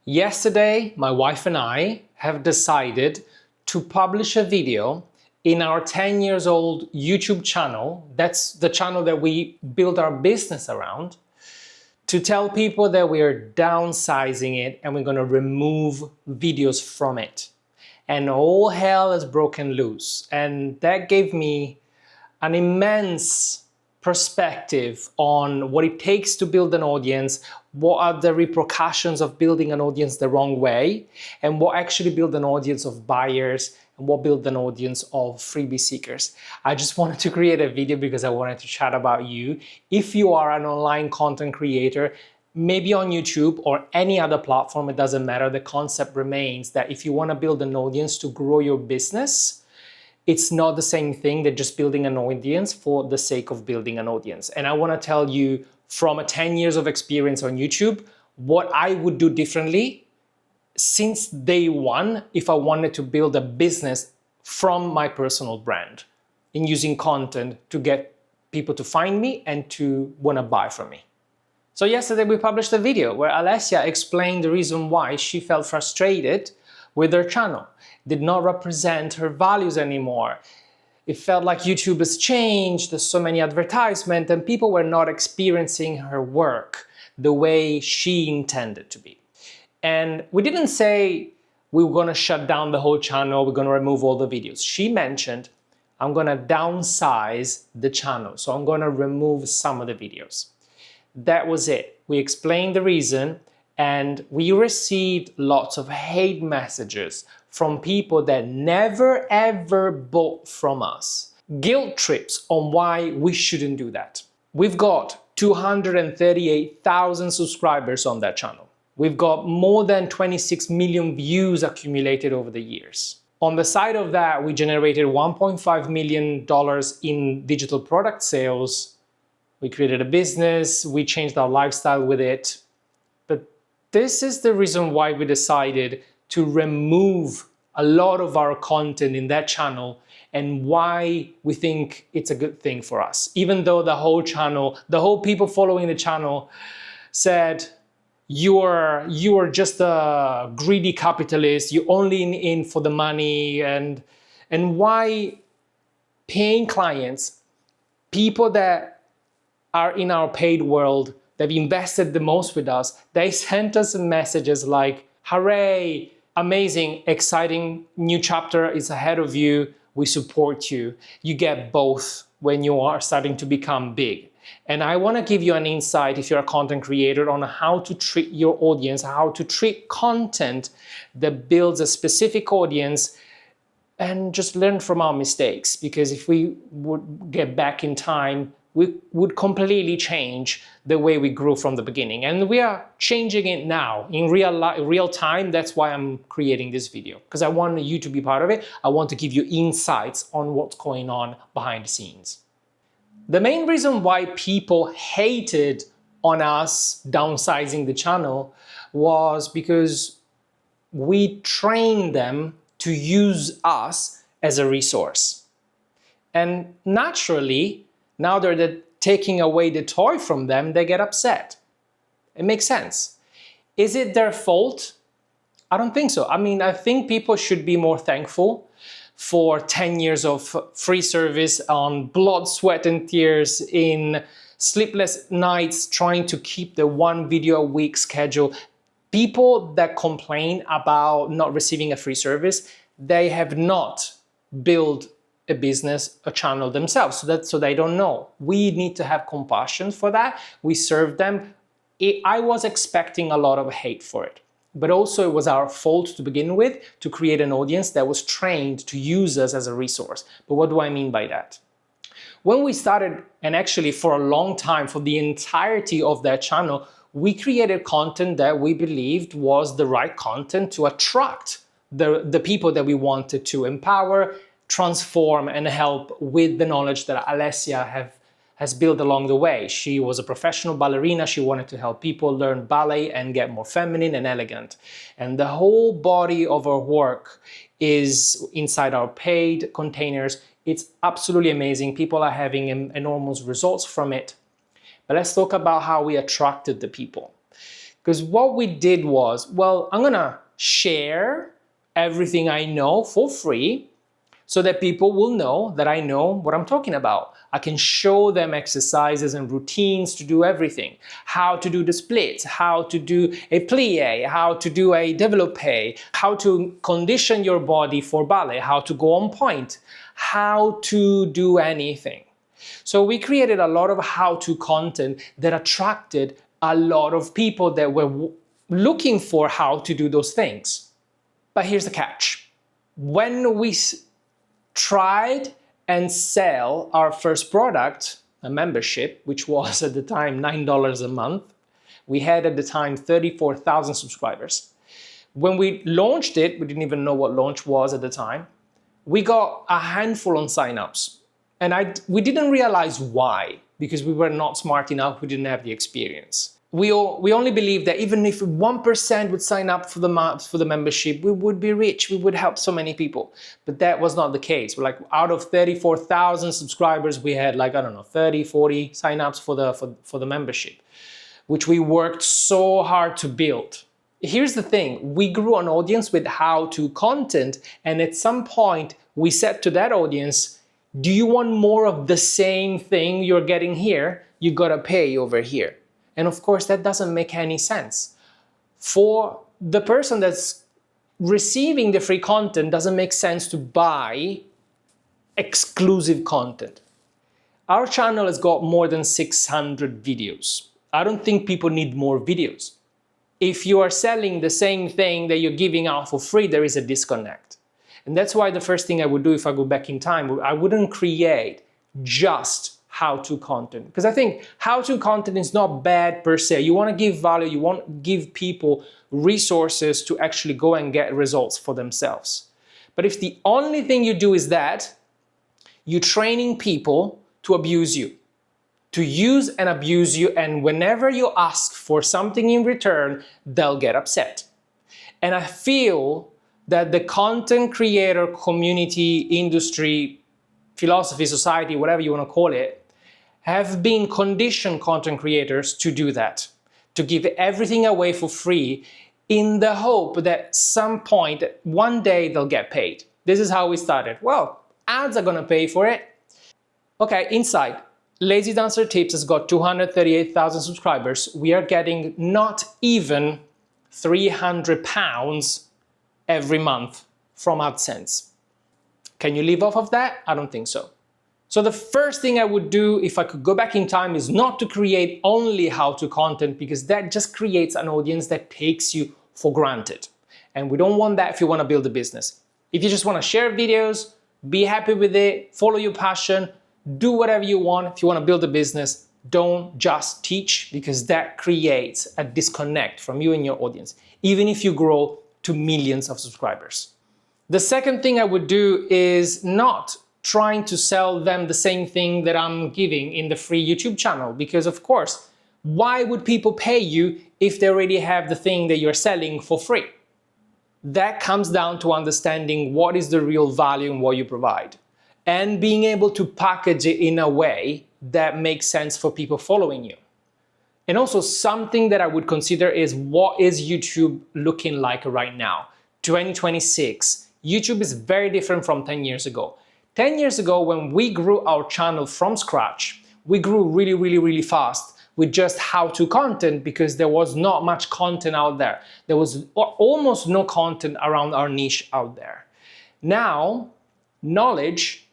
Yesterday, my wife and I have decided to publish a video in our 10 years old YouTube channel. That's the channel that we build our business around, to tell people that we are downsizing it and we're going to remove videos from it. And all hell has broken loose. And that gave me an immense perspective on what it takes to build an audience, what are the repercussions of building an audience the wrong way, and what actually build an audience of buyers and what build an audience of freebie seekers. I just wanted to create a video because I wanted to chat about you. If you are an online content creator, maybe on YouTube or any other platform, it doesn't matter. The concept remains that if you want to build an audience to grow your business, it's not the same thing that just building an audience for the sake of building an audience. And I want to tell you from a 10 years of experience on YouTube, what I would do differently since day one if I wanted to build a business from my personal brand in using content to get people to find me and to want to buy from me. So yesterday we published a video where Alessia explained the reason why she felt frustrated with her channel. Did not represent her values anymore. It felt like YouTube has changed, there's so many advertisements, and people were not experiencing her work the way she intended to be. And we didn't say we were gonna shut down the whole channel, we're gonna remove all the videos. She mentioned, I'm gonna downsize the channel, so I'm gonna remove some of the videos. That was it. We explained the reason, and we received lots of hate messages from people that never ever bought from us. Guilt trips on why we shouldn't do that. We've got 238,000 subscribers on that channel. We've got more than 26 million views accumulated over the years. On the side of that, we generated $1.5 million in digital product sales. We created a business, we changed our lifestyle with it. But this is the reason why we decided to remove a lot of our content in that channel and why we think it's a good thing for us. Even though the whole channel, the whole people following the channel said, you are just a greedy capitalist, you're only in for the money, and why paying clients, people that are in our paid world, they've invested the most with us, they sent us messages like, hooray, amazing, exciting new chapter is ahead of you, we support you. You get both when you are starting to become big. And I want to give you an insight, if you're a content creator, on how to treat your audience, how to treat content that builds a specific audience, and just learn from our mistakes. Because if we would get back in time, we would completely change the way we grew from the beginning. And we are changing it now in real time. That's why I'm creating this video, because I want you to be part of it. I want to give you insights on what's going on behind the scenes. The main reason why people hated on us downsizing the channel was because we trained them to use us as a resource. And naturally, now they're taking away the toy from them, they get upset. It makes sense. Is it their fault? I don't think so. I mean, I think people should be more thankful for 10 years of free service on blood, sweat, and tears, in sleepless nights trying to keep the one video a week schedule. People that complain about not receiving a free service, they have not built a business, a channel themselves, so they don't know. We need to have compassion for that. We serve them. I was expecting a lot of hate for it, but also it was our fault to begin with to create an audience that was trained to use us as a resource. But what do I mean by that? When we started, and actually for a long time, for the entirety of that channel, we created content that we believed was the right content to attract the people that we wanted to empower, transform, and help with the knowledge that Alessia has built along the way. She was a professional ballerina. She wanted to help people learn ballet and get more feminine and elegant. And the whole body of her work is inside our paid containers. It's absolutely amazing. People are having enormous results from it. But let's talk about how we attracted the people. Because what we did was, well, I'm gonna share everything I know for free so that people will know that I know what I'm talking about. I can show them exercises and routines to do everything. How to do the splits, how to do a plie, how to do a développé, how to condition your body for ballet, how to go on point, how to do anything. So we created a lot of how-to content that attracted a lot of people that were looking for how to do those things. But here's the catch. When we tried and sell our first product, a membership, which was at the time $9 a month, we had at the time 34,000 subscribers. When we launched it, we didn't even know what launch was at the time, we got a handful on signups. And we didn't realize why, because we were not smart enough, we didn't have the experience. We only believed that even if 1% would sign up for the membership, we would be rich, we would help so many people. But that was not the case. We're like, out of 34,000 subscribers, we had like, I don't know, 30, 40 signups for the membership, which we worked so hard to build. Here's the thing, we grew an audience with how-to content, and at some point we said to that audience, do you want more of the same thing you're getting here? You gotta pay over here. And of course, that doesn't make any sense. For the person that's receiving the free content, doesn't make sense to buy exclusive content. Our channel has got more than 600 videos. I don't think people need more videos. If you are selling the same thing that you're giving out for free, there is a disconnect. And that's why the first thing I would do if I go back in time, I wouldn't create just how-to content. Because I think how-to content is not bad per se. You want to give value, you want to give people resources to actually go and get results for themselves. But if the only thing you do is that, you're training people to abuse you, to use and abuse you, and whenever you ask for something in return, they'll get upset. And I feel that the content creator community, industry, philosophy, society, whatever you want to call it, have been conditioned content creators to do that, to give everything away for free in the hope that some point, one day they'll get paid. This is how we started. Well, ads are gonna pay for it. Okay, inside, Lazy Dancer Tips has got 238,000 subscribers. We are getting not even £300 every month from AdSense. Can you live off of that? I don't think so. So the first thing I would do if I could go back in time is not to create only how-to content, because that just creates an audience that takes you for granted. And we don't want that if you want to build a business. If you just want to share videos, be happy with it, follow your passion, do whatever you want. If you want to build a business, don't just teach, because that creates a disconnect from you and your audience, even if you grow to millions of subscribers. The second thing I would do is not trying to sell them the same thing that I'm giving in the free YouTube channel, because of course, why would people pay you if they already have the thing that you're selling for free? That comes down to understanding what is the real value in what you provide, and being able to package it in a way that makes sense for people following you. And also something that I would consider is, what is YouTube looking like right now? 2026. YouTube is very different from 10 years ago. 10 years ago, when we grew our channel from scratch, we grew really fast with just how-to content, because there was not much content out there. There was almost no content around our niche out there. Now, knowledge,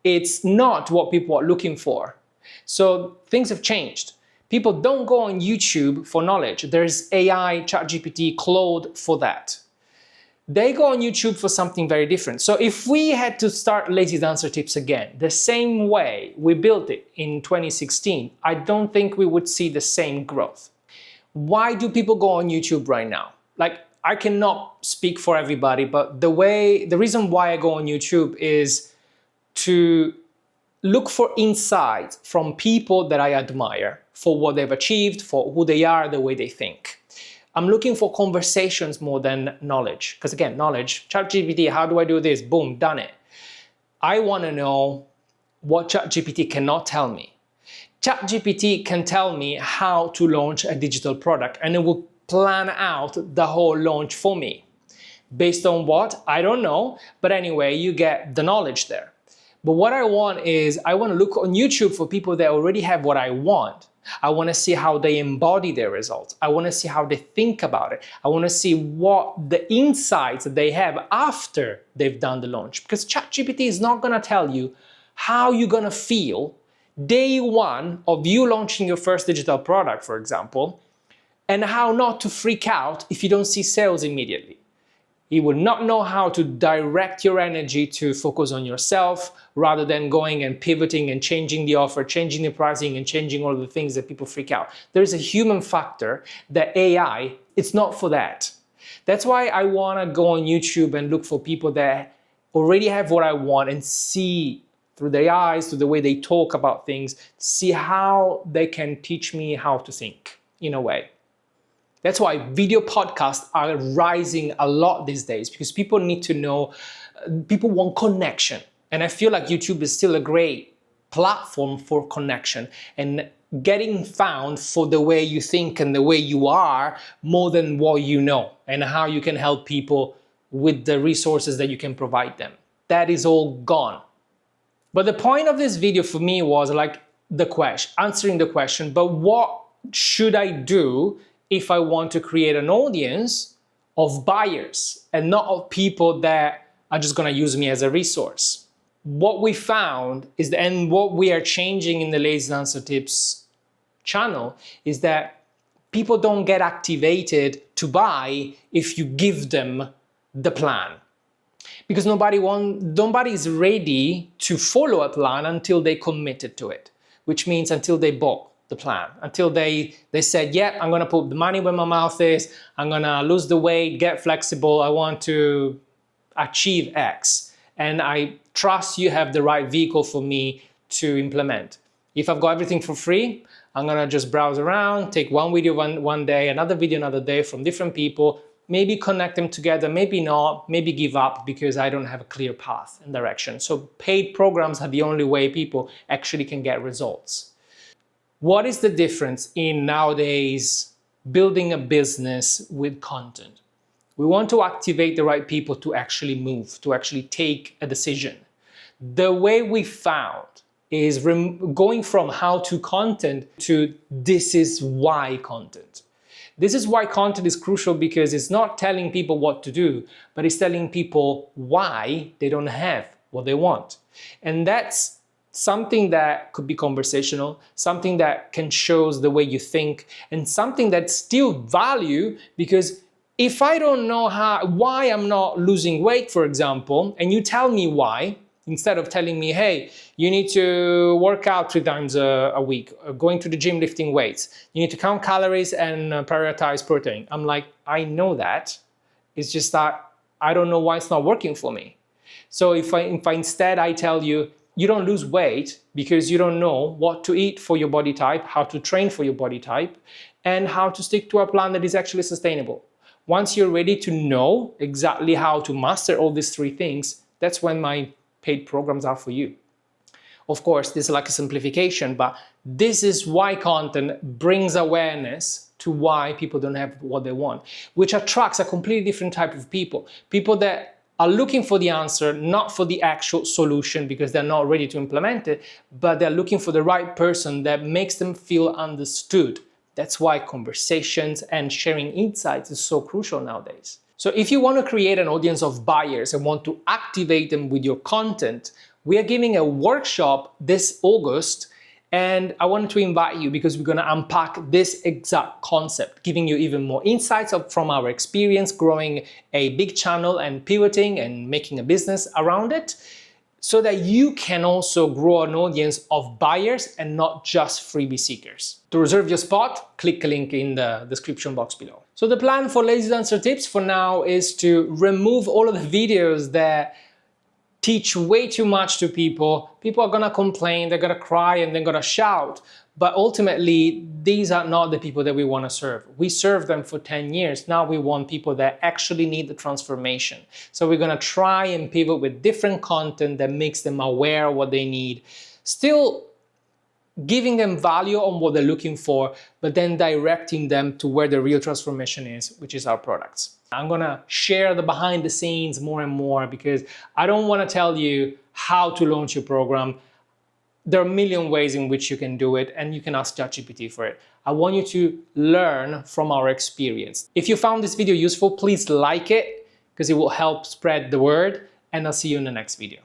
it's not what people are looking for. So things have changed. People don't go on YouTube for knowledge. There's AI, ChatGPT, Claude for that. They go on YouTube for something very different. So if we had to start Lazy Dancer Tips again, the same way we built it in 2016, I don't think we would see the same growth. Why do people go on YouTube right now? Like, I cannot speak for everybody, but the reason why I go on YouTube is to look for insights from people that I admire for what they've achieved, for who they are, the way they think. I'm looking for conversations more than knowledge. Because again, knowledge, ChatGPT, how do I do this? Boom, done it. I want to know what ChatGPT cannot tell me. ChatGPT can tell me how to launch a digital product, and it will plan out the whole launch for me. Based on what? I don't know, but anyway, you get the knowledge there. But what I want is, I want to look on YouTube for people that already have what I want. I want to see how they embody their results. I want to see how they think about it. I want to see what the insights that they have after they've done the launch. Because ChatGPT is not going to tell you how you're going to feel day one of you launching your first digital product, for example, and how not to freak out if you don't see sales immediately. He will not know how to direct your energy to focus on yourself rather than going and pivoting and changing the offer, changing the pricing and changing all the things that people freak out. There's a human factor that AI, it's not for that. That's why I want to go on YouTube and look for people that already have what I want and see through their eyes, through the way they talk about things, see how they can teach me how to think in a way. That's why video podcasts are rising a lot these days, because people need to know, people want connection. And I feel like YouTube is still a great platform for connection and getting found for the way you think and the way you are more than what you know and how you can help people with the resources that you can provide them. That is all gone. But the point of this video for me was like answering the question, but what should I do if I want to create an audience of buyers and not of people that are just gonna use me as a resource? What we found is, and what we are changing in the Lazy Dancer Tips channel, is that people don't get activated to buy if you give them the plan. Because nobody is ready to follow a plan until they committed to it, which means until they bought the plan, until they said, yeah, I'm gonna put the money where my mouth is, I'm gonna lose the weight, get flexible, I want to achieve X, and I trust you have the right vehicle for me to implement. If I've got everything for free, I'm gonna just browse around, take one video one day, another video another day from different people, maybe connect them together, maybe not, maybe give up because I don't have a clear path and direction. So paid programs are the only way people actually can get results. What is the difference in nowadays building a business with content? We want to activate the right people to actually move, to actually take a decision. The way we found is going from how-to content to this is why content. This is why content is crucial, because it's not telling people what to do, but it's telling people why they don't have what they want. And that's something that could be conversational, something that can show the way you think, and something that's still value, because if I don't know why I'm not losing weight, for example, and you tell me why, instead of telling me, hey, you need to work out 3 times a week, going to the gym, lifting weights, you need to count calories and prioritize protein. I'm like, I know that. It's just that I don't know why it's not working for me. So if I instead I tell you, you don't lose weight because you don't know what to eat for your body type, how to train for your body type, and how to stick to a plan that is actually sustainable. Once you're ready to know exactly how to master all these 3 things, that's when my paid programs are for you. Of course, this is like a simplification, but this is why content brings awareness to why people don't have what they want, which attracts a completely different type of people. People that are looking for the answer, not for the actual solution because they're not ready to implement it, but they're looking for the right person that makes them feel understood. That's why conversations and sharing insights is so crucial nowadays. So if you want to create an audience of buyers and want to activate them with your content, we are giving a workshop this August, and I wanted to invite you because we're going to unpack this exact concept, giving you even more insights from our experience growing a big channel and pivoting and making a business around it, so that you can also grow an audience of buyers and not just freebie seekers. To reserve your spot, click the link in the description box below. So the plan for Lazy Dancer Tips for now is to remove all of the videos that teach way too much to people. People are gonna complain, they're gonna cry, and they're gonna shout. But ultimately, these are not the people that we wanna serve. We served them for 10 years. Now we want people that actually need the transformation. So we're gonna try and pivot with different content that makes them aware of what they need. Still giving them value on what they're looking for, but then directing them to where the real transformation is, which is our products. I'm gonna share the behind the scenes more and more because I don't wanna tell you how to launch your program. There are a million ways in which you can do it, and you can ask ChatGPT for it. I want you to learn from our experience. If you found this video useful, please like it because it will help spread the word, and I'll see you in the next video.